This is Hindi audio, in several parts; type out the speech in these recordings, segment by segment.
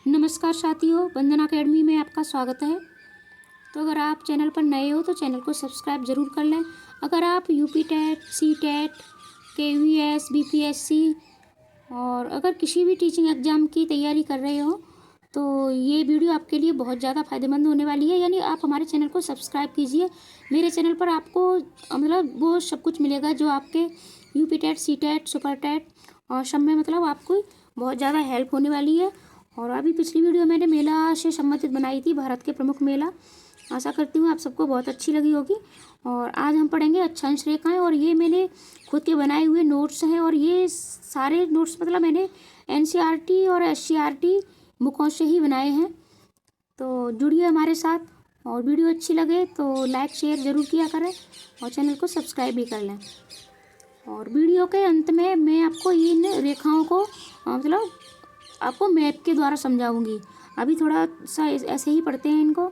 नमस्कार साथियों, वंदना अकेडमी में आपका स्वागत है। तो अगर आप चैनल पर नए हो तो चैनल को सब्सक्राइब ज़रूर कर लें। अगर आप UP TET, C TET, KVS, BPSC और अगर किसी भी टीचिंग एग्ज़ाम की तैयारी कर रहे हो तो ये वीडियो आपके लिए बहुत ज़्यादा फ़ायदेमंद होने वाली है। यानी आप हमारे चैनल को सब्सक्राइब कीजिए। मेरे चैनल पर आपको मतलब वो सब कुछ मिलेगा जो आपके UP TET, C TET, super TET और सब में मतलब आपको बहुत ज़्यादा हेल्प होने वाली है। और अभी पिछली वीडियो मैंने मेला से संबंधित बनाई थी, भारत के प्रमुख मेला। आशा करती हूँ आप सबको बहुत अच्छी लगी होगी। और आज हम पढ़ेंगे अक्षांश रेखाएं, और ये मैंने खुद के बनाए हुए नोट्स हैं। और ये सारे नोट्स मतलब मैंने एनसीईआरटी और एससीईआरटी बुकों से ही बनाए हैं। तो जुड़िए हमारे साथ, और वीडियो अच्छी लगे तो लाइक शेयर ज़रूर किया करें और चैनल को सब्सक्राइब भी कर लें। और वीडियो के अंत में मैं आपको इन रेखाओं को मतलब आपको मैप के द्वारा समझाऊंगी। अभी थोड़ा सा ऐसे ही पढ़ते हैं इनको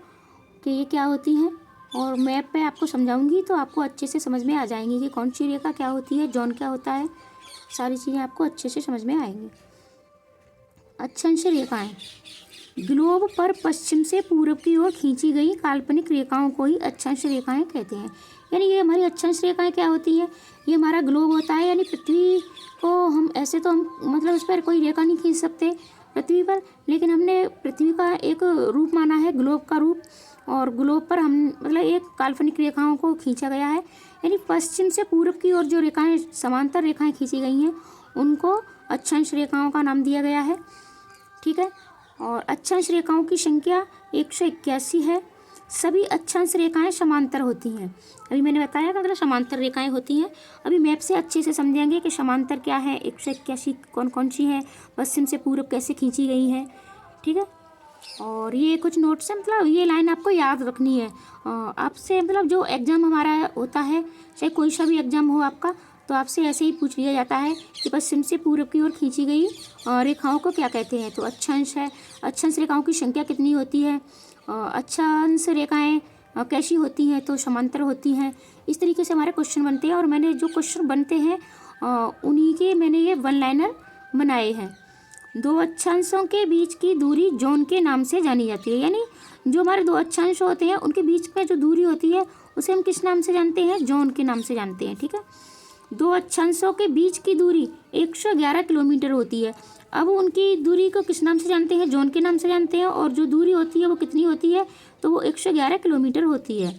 कि ये क्या होती हैं, और मैप पे आपको समझाऊंगी तो आपको अच्छे से समझ में आ जाएंगी कि कौन सी रेखा क्या होती है, जोन क्या होता है। सारी चीज़ें आपको अच्छे से समझ में आएंगी। अक्षांश रेखाएं ग्लोब पर पश्चिम से पूर्व की ओर खींची गई काल्पनिक रेखाओं को ही अक्षांश रेखाएं कहते हैं। यानी ये हमारी अक्षांश रेखाएं क्या होती हैं, ये हमारा ग्लोब होता है। यानी पृथ्वी को हम ऐसे तो हम मतलब उस पर कोई रेखा नहीं खींच सकते पृथ्वी पर, लेकिन हमने पृथ्वी का एक रूप माना है, ग्लोब का रूप। और ग्लोब पर हम मतलब एक काल्पनिक रेखाओं को खींचा गया है। यानी पश्चिम से पूर्व की ओर जो रेखाएं समांतर रेखाएं खींची गई हैं उनको अक्षांश रेखाओं का नाम दिया गया है। ठीक है। और अक्षांश रेखाओं की संख्या 181 है। सभी अक्षांश रेखाएं समांतर होती हैं। अभी मैंने बताया कि मतलब समांतर रेखाएं होती हैं। अभी मैप से अच्छे से समझेंगे कि समांतर क्या है, 181 कौन कौन सी है, पश्चिम से पूर्व कैसे खींची गई है। ठीक है। और ये कुछ नोट्स है, मतलब ये लाइन आपको याद रखनी है। आपसे मतलब जो एग्ज़ाम हमारा होता है, चाहे कोई सा भी एग्ज़ाम हो आपका, तो आपसे ऐसे ही पूछ लिया जाता है कि पश्चिम से पूर्व की ओर खींची गई रेखाओं को क्या कहते हैं। तो अक्षांश है। अक्षांश रेखाओं की संख्या कितनी होती है, अक्षांश रेखाएं कैसी होती हैं, तो समांतर होती हैं। इस तरीके से हमारे क्वेश्चन बनते हैं। और मैंने जो क्वेश्चन बनते हैं उन्हीं के मैंने ये वन लाइनर बनाए हैं। दो अक्षांशों के बीच की दूरी जोन के नाम से जानी जाती है। यानी जो हमारे दो अक्षांश होते हैं उनके बीच में जो दूरी होती है उसे हम किस नाम से जानते हैं, जोन के नाम से जानते हैं। ठीक है। दो अक्षांशों के बीच की दूरी 111 किलोमीटर होती है। अब उनकी दूरी को किस नाम से जानते हैं, जोन के नाम से जानते हैं। और जो दूरी होती है वो कितनी होती है, तो वो 111 किलोमीटर होती है।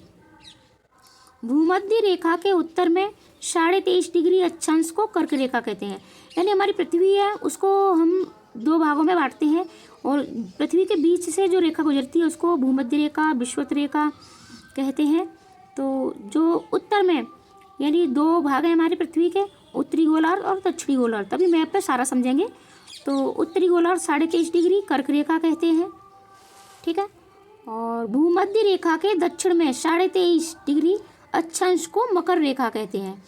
भूमध्य रेखा के उत्तर में 23.5 डिग्री अक्षांश को कर्क रेखा कहते हैं। यानी हमारी पृथ्वी है उसको हम दो भागों में बांटते हैं, और पृथ्वी के बीच से जो रेखा गुजरती है उसको भूमध्य रेखा, विषुवत रेखा कहते हैं। तो जो उत्तर में यानी दो भाग हैं हमारी पृथ्वी के, उत्तरी गोलार्ध और दक्षिणी गोलार्ध। तभी मैप पे सारा समझेंगे। तो उत्तरी गोलार्ध 23.5 डिग्री कर्क रेखा कहते हैं। ठीक है। और भूमध्य रेखा के दक्षिण में 23.5 डिग्री अक्षांश को मकर रेखा कहते हैं।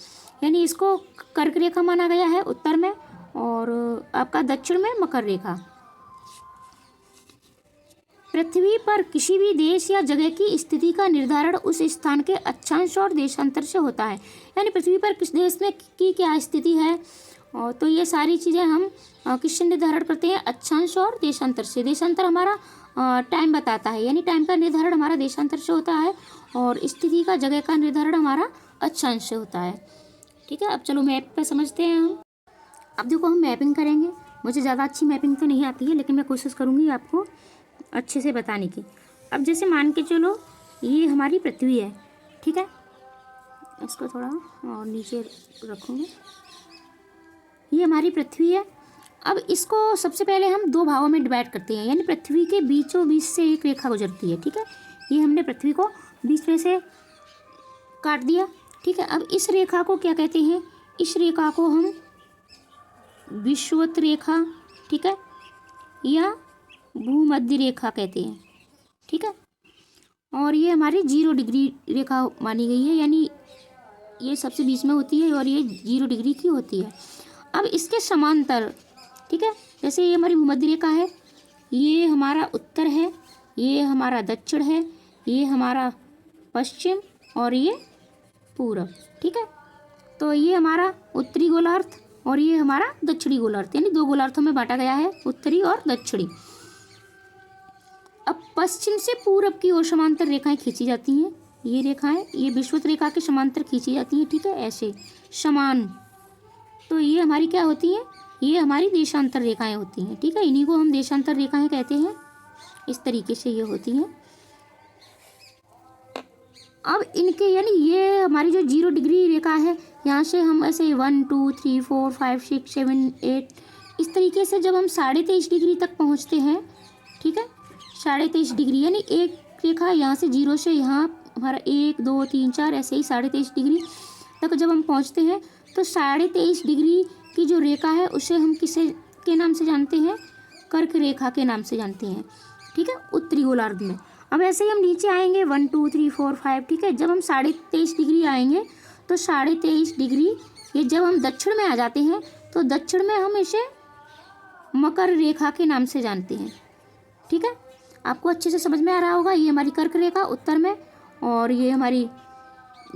यानी इसको कर्क रेखा माना गया है उत्तर में, और आपका दक्षिण में मकर रेखा। पृथ्वी पर किसी भी देश या जगह की स्थिति का निर्धारण उस स्थान के अक्षांश और देशांतर से होता है। यानी पृथ्वी पर किस देश में की क्या स्थिति है, और तो ये सारी चीज़ें हम किससे निर्धारण करते हैं, अक्षांश और देशांतर से। देशांतर हमारा टाइम बताता है, यानी टाइम का निर्धारण हमारा देशांतर से होता है, और स्थिति का, जगह का निर्धारण हमारा अक्षांश से होता है। ठीक है। अब चलो मैप पे समझते हैं हम। अब देखो हम मैपिंग करेंगे। मुझे ज़्यादा अच्छी मैपिंग तो नहीं आती है, लेकिन मैं कोशिश करूँगी आपको अच्छे से बताने की। अब जैसे मान के चलो ये हमारी पृथ्वी है। ठीक है। इसको थोड़ा और नीचे रखूँगी। ये हमारी पृथ्वी है। अब इसको सबसे पहले हम दो भागों में डिवाइड करते हैं। यानी पृथ्वी के बीचों बीच से एक रेखा गुजरती है। ठीक है। ये हमने पृथ्वी को बीच में से काट दिया। ठीक है। अब इस रेखा को क्या कहते हैं, इस रेखा को हम विषुवत रेखा, ठीक है, या भूमध्य रेखा कहते हैं। ठीक है। और ये हमारी 0 डिग्री रेखा मानी गई है। यानी ये सबसे बीच में होती है और ये 0 डिग्री की होती है। अब इसके समांतर, ठीक है, जैसे ये हमारी भूमध्य रेखा है, ये हमारा उत्तर है, ये हमारा दक्षिण है, ये हमारा पश्चिम और ये पूरब। ठीक है। तो ये हमारा उत्तरी गोलार्ध और ये हमारा दक्षिणी गोलार्ध, यानी दो गोलार्धों में बांटा गया है, उत्तरी और दक्षिणी। अब पश्चिम से पूरब की ओर समांतर रेखाएं खींची जाती हैं। ये रेखाएं, ये विषुवत रेखा के समांतर खींची जाती हैं, ठीक है, ऐसे समान। तो ये हमारी क्या होती हैं, ये हमारी देशांतर रेखाएं होती हैं, ठीक है, इन्हीं को हम देशांतर रेखाएं कहते हैं। इस तरीके से ये होती हैं। अब इनके यानी ये हमारी जो 0 डिग्री रेखा है, यहाँ से हम ऐसे 1 2 3 4 5 6 7 8 इस तरीके से जब हम 23.5 डिग्री तक पहुँचते हैं, ठीक है, 23.5 डिग्री यानी एक रेखा यहाँ से 0 से यहाँ हमारा 1 2 3 4 ऐसे ही 23.5 डिग्री तक जब हम पहुँचते हैं तो 23.5 डिग्री की जो रेखा है उसे हम किसे के नाम से जानते हैं, कर्क रेखा के नाम से जानते हैं, ठीक है, उत्तरी गोलार्ध में। अब ऐसे ही हम नीचे आएंगे 1 2 3 4 5, ठीक है, जब हम 23.5 डिग्री आएंगे तो 23.5 डिग्री ये जब हम दक्षिण में आ जाते हैं तो दक्षिण में हम इसे मकर रेखा के नाम से जानते हैं, ठीक है, आपको अच्छे से समझ में आ रहा होगा। ये हमारी कर्क रेखा उत्तर में और ये हमारी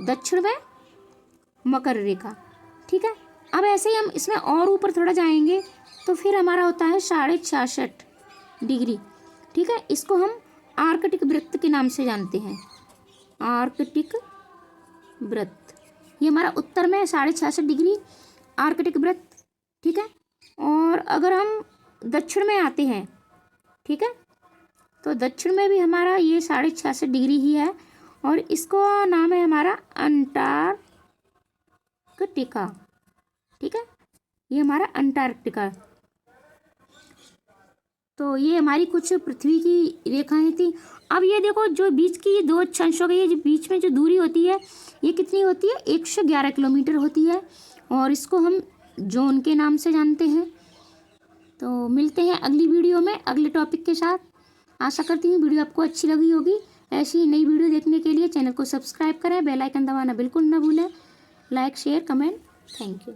दक्षिण में मकर रेखा, ठीक है। अब ऐसे ही हम इसमें और ऊपर थोड़ा जाएंगे तो फिर हमारा होता है 66.5 डिग्री, ठीक है, इसको हम आर्कटिक वृत्त के नाम से जानते हैं, आर्कटिक वृत्त। ये हमारा उत्तर में 66.5 डिग्री आर्कटिक वृत्त, ठीक है। और अगर हम दक्षिण में आते हैं, ठीक है, तो दक्षिण में भी हमारा ये 66.5 डिग्री ही है और इसको नाम है हमारा अंटार्कटिका, ठीक है, ये हमारा अंटार्कटिका। तो ये हमारी कुछ पृथ्वी की रेखाएं थी। अब ये देखो जो बीच की ये 2 अक्षांशों की ये जो बीच में जो दूरी होती है ये कितनी होती है, 111 किलोमीटर होती है और इसको हम जोन के नाम से जानते हैं। तो मिलते हैं अगली वीडियो में अगले टॉपिक के साथ। आशा करती हूँ वीडियो आपको अच्छी लगी होगी। ऐसी ही नई वीडियो देखने के लिए चैनल को सब्सक्राइब करें, बेल आइकन दबाना बिल्कुल ना भूलें, like share comment, thank you.